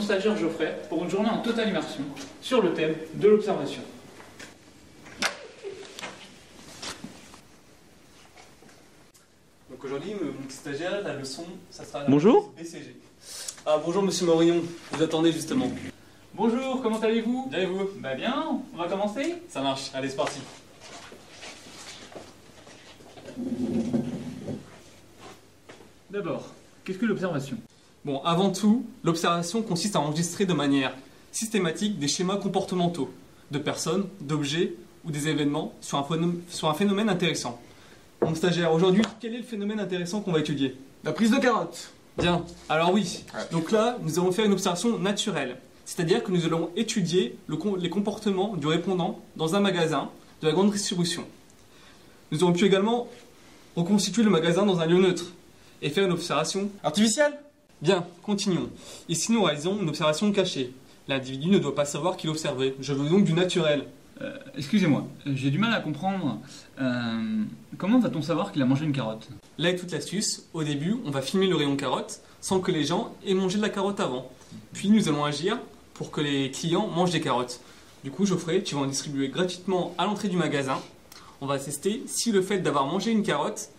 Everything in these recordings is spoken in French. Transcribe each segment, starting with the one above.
stagiaire Geoffrey pour une journée en totale immersion sur le thème de l'observation. Donc aujourd'hui, mon petit stagiaire, la leçon, ça sera la Bonjour. BCG. Ah bonjour Monsieur Morillon, vous attendez justement. Bonjour, comment allez-vous? Bien et vous? Bah bien, on va commencer? Ça marche, allez c'est parti. D'abord, qu'est-ce que l'observation? Bon, avant tout, l'observation consiste à enregistrer de manière systématique des schémas comportementaux de personnes, d'objets ou des événements sur un phénomène intéressant. Mon stagiaire, aujourd'hui, quel est le phénomène intéressant qu'on va étudier? La prise de carotte. Bien, alors oui. Donc là, nous allons faire une observation naturelle. C'est-à-dire que nous allons étudier les comportements du répondant dans un magasin de la grande distribution. Nous aurons pu également reconstituer le magasin dans un lieu neutre et faire une observation Artificielle. Bien, continuons. Ici, nous réalisons une observation cachée. L'individu ne doit pas savoir qu'il observait. Je veux donc du naturel. Excusez-moi, j'ai du mal à comprendre. Comment va-t-on savoir qu'il a mangé une carotte? Là est toute l'astuce. Au début, on va filmer le rayon carotte sans que les gens aient mangé de la carotte avant. Puis nous allons agir pour que les clients mangent des carottes. Du coup, Geoffrey, tu vas en distribuer gratuitement à l'entrée du magasin. On va tester si le fait d'avoir mangé une carotte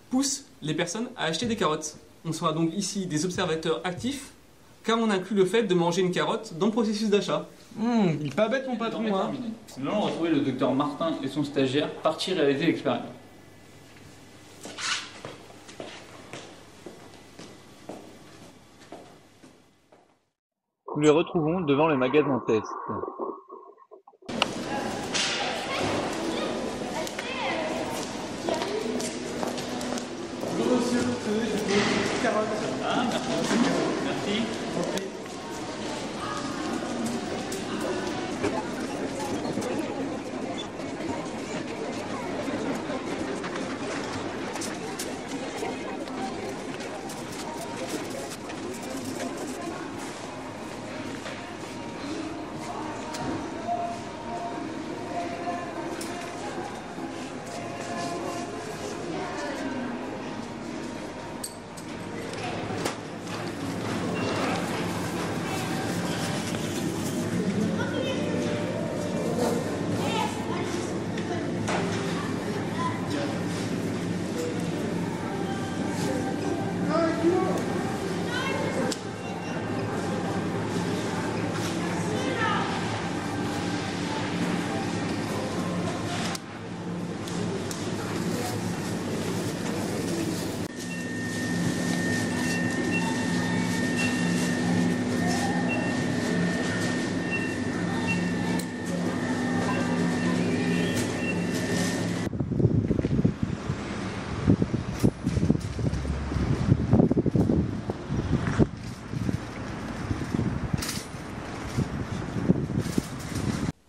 pousse les personnes à acheter des carottes. On sera donc ici des observateurs actifs, car on inclut le fait de manger une carotte dans le processus d'achat. Il est pas bête mon patron, hein. Nous allons retrouver le docteur Martin et son stagiaire partis réaliser l'expérience. Nous les retrouvons devant le magasin test. Bonjour monsieur, j'ai une carotte. Ah, merci. Merci.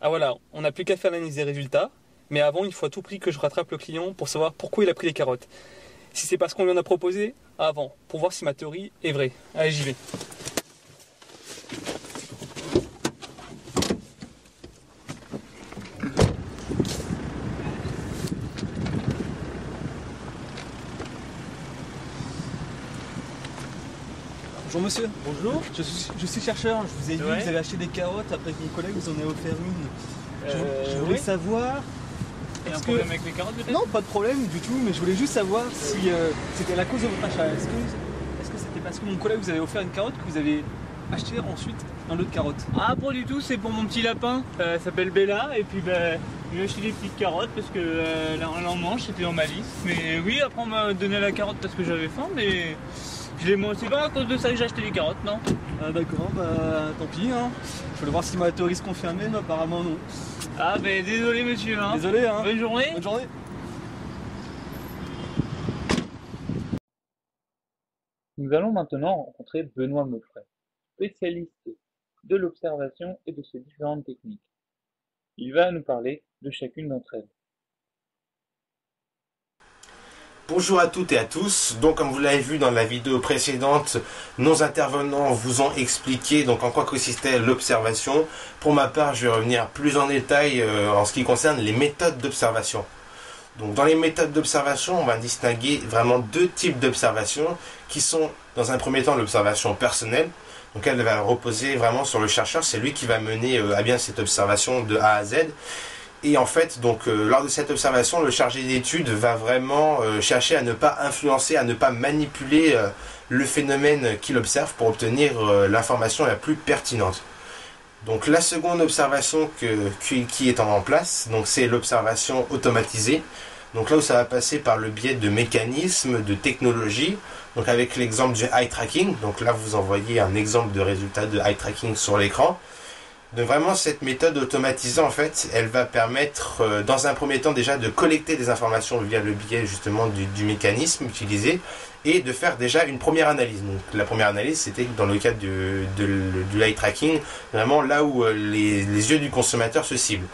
Ah voilà, on n'a plus qu'à faire l'analyse des résultats, mais avant, il faut à tout prix que je rattrape le client pour savoir pourquoi il a pris les carottes. Si c'est parce qu'on lui en a proposé, avant, pour voir si ma théorie est vraie. Allez, j'y vais. Bonjour monsieur. Bonjour. Je suis chercheur, je vous ai vu, Ouais. vous avez acheté des carottes, après que mon collègue vous en a offert une. Je voulais oui. savoir... Il y a un Est-ce problème que... avec les carottes peut-être? Non, pas de problème du tout, mais je voulais juste savoir si c'était la cause de votre achat. Est-ce que c'était parce que mon collègue vous avait offert une carotte que vous avez acheté ensuite un lot de carottes? Ah, pas du tout, c'est pour mon petit lapin. Elle s'appelle Bella et puis j'ai acheté des petites carottes parce que elle en mange, c'était dans ma liste. Mais oui, après on m'a donné la carotte parce que j'avais faim, mais c'est pas à cause de ça que j'ai acheté des carottes, non? Ah d'accord, bah tant pis. Hein. Je voulais voir si ma théorie se confirmait, mais apparemment non. Ah, ben désolé monsieur. Hein. Désolé, hein. Bonne journée. Bonne journée. Nous allons maintenant rencontrer Benoît Meufray, spécialiste de l'observation et de ses différentes techniques. Il va nous parler de chacune d'entre elles. Bonjour à toutes et à tous. Donc comme vous l'avez vu dans la vidéo précédente, nos intervenants vous ont expliqué donc en quoi consistait l'observation. Pour ma part, je vais revenir plus en détail en ce qui concerne les méthodes d'observation. Donc dans les méthodes d'observation, on va distinguer vraiment deux types d'observation qui sont dans un premier temps l'observation personnelle. Donc elle va reposer vraiment sur le chercheur, c'est lui qui va mener à bien cette observation de A à Z. Et en fait, donc lors de cette observation, le chargé d'études va vraiment chercher à ne pas influencer, à ne pas manipuler le phénomène qu'il observe pour obtenir l'information la plus pertinente. Donc la seconde observation qui est en place, donc c'est l'observation automatisée. Donc là où ça va passer par le biais de mécanismes, de technologies, donc avec l'exemple du eye tracking. Donc là vous envoyez un exemple de résultat de eye tracking sur l'écran. Donc vraiment cette méthode automatisée en fait, elle va permettre dans un premier temps déjà de collecter des informations via le biais justement du mécanisme utilisé et de faire déjà une première analyse. Donc la première analyse c'était dans le cadre du eye tracking, vraiment là où les yeux du consommateur se ciblent.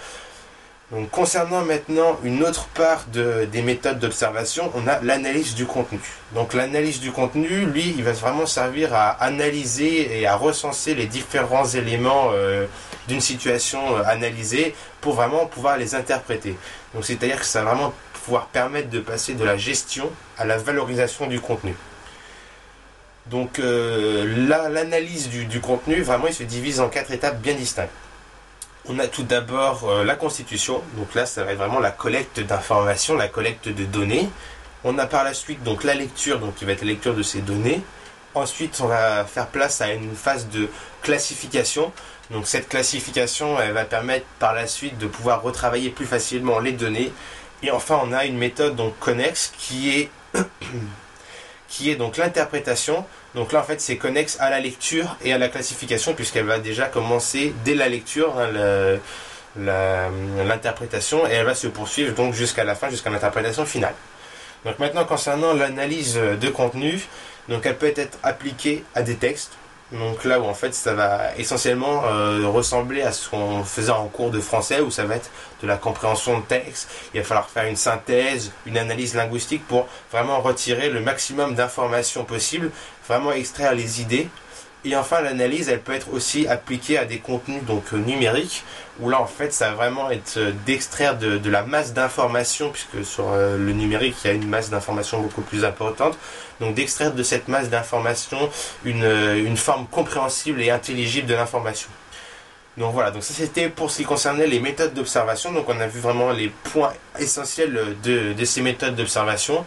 Donc concernant maintenant une autre part des méthodes d'observation, on a l'analyse du contenu. Donc l'analyse du contenu, lui, il va vraiment servir à analyser et à recenser les différents éléments d'une situation analysée pour vraiment pouvoir les interpréter. Donc c'est-à-dire que ça va vraiment pouvoir permettre de passer de la gestion à la valorisation du contenu. Donc l'analyse du contenu, vraiment, il se divise en 4 étapes bien distinctes. On a tout d'abord la constitution, donc là ça va être vraiment la collecte d'informations, la collecte de données. On a par la suite donc la lecture, donc qui va être la lecture de ces données. Ensuite on va faire place à une phase de classification. Donc cette classification elle va permettre par la suite de pouvoir retravailler plus facilement les données. Et enfin on a une méthode donc connexe qui est donc l'interprétation. Donc là en fait c'est connexe à la lecture et à la classification puisqu'elle va déjà commencer dès la lecture l'interprétation et elle va se poursuivre donc jusqu'à la fin, jusqu'à l'interprétation finale. Donc maintenant concernant l'analyse de contenu, donc elle peut être appliquée à des textes. Donc là où en fait ça va essentiellement ressembler à ce qu'on faisait en cours de français où ça va être de la compréhension de texte. Il va falloir faire une synthèse, une analyse linguistique pour vraiment retirer le maximum d'informations possibles, vraiment extraire les idées. Et enfin l'analyse elle peut être aussi appliquée à des contenus donc numériques où là en fait ça va vraiment être d'extraire de la masse d'informations puisque sur le numérique il y a une masse d'informations beaucoup plus importante. Donc d'extraire de cette masse d'informations une forme compréhensible et intelligible de l'information. Donc voilà, donc ça c'était pour ce qui concernait les méthodes d'observation. Donc on a vu vraiment les points essentiels de ces méthodes d'observation.